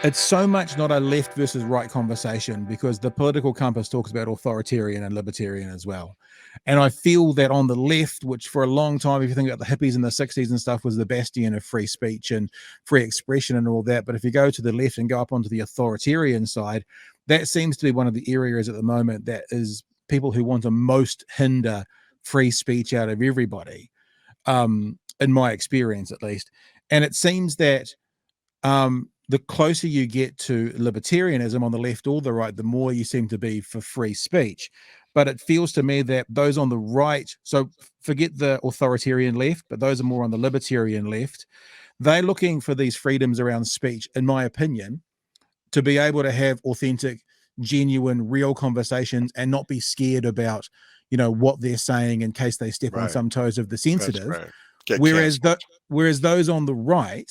it's so much not a left versus right conversation, because the political compass talks about authoritarian and libertarian as well. And I feel that on the left, which for a long time, if you think about the hippies in the 60s and stuff, was the bastion of free speech and free expression and all that. But if you go to the left and go up onto the authoritarian side, that seems to be one of the areas at the moment that is people who want to most hinder free speech out of everybody, in my experience at least. And it seems that the closer you get to libertarianism on the left or the right, the more you seem to be for free speech. But it feels to me that those on the right, so forget the authoritarian left, but those are more on the libertarian left, they're looking for these freedoms around speech, in my opinion, to be able to have authentic, genuine, real conversations and not be scared about, what they're saying in case they step on Right. some toes of the That's sensitive. right. Get Whereas canceled. whereas those on the right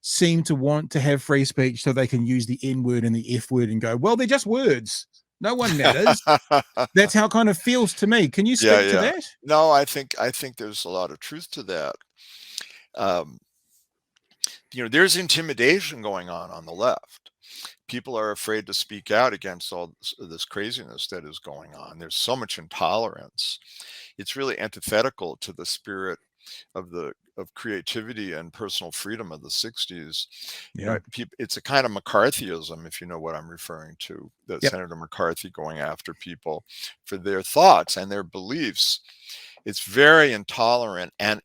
seem to want to have free speech so they can use the N word and the F word and go, well, they're just words. No one matters. That's how it kind of feels to me. Can you Yeah, speak to yeah. that? No, I think there's a lot of truth to that. Um, there's intimidation going on the left. People are afraid to speak out against all this craziness that is going on. There's so much intolerance. It's really antithetical to the spirit of creativity and personal freedom of the 60s. Yeah. It's a kind of McCarthyism, if you know what I'm referring to, that Yep. Senator McCarthy going after people for their thoughts and their beliefs. It's very intolerant, and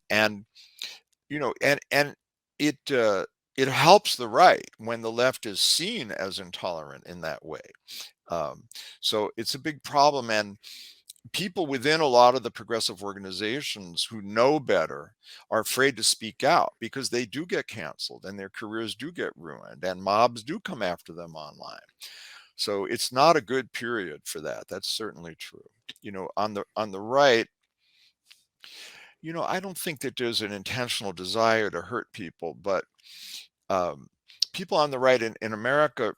it helps the right when the left is seen as intolerant in that way. Um, so it's a big problem, and people within a lot of the progressive organizations who know better are afraid to speak out because they do get canceled and their careers do get ruined and mobs do come after them online. So it's not a good period for that. That's certainly true. On the right, I don't think that there's an intentional desire to hurt people, but um, people on the right in America,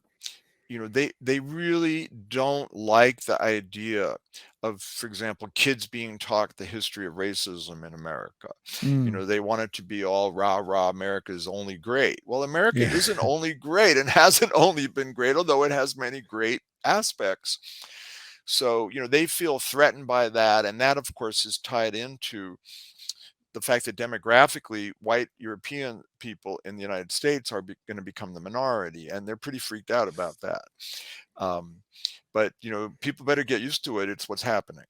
they really don't like the idea of, for example, kids being taught the history of racism in America. Mm. They want it to be all rah rah, America is only great. Well, America Yeah. isn't only great and hasn't only been great, although it has many great aspects. So, they feel threatened by that. And that, of course, is tied into the fact that demographically white European people in the United States are going to become the minority, and they're pretty freaked out about that. Um, but people better get used to it. It's what's happening.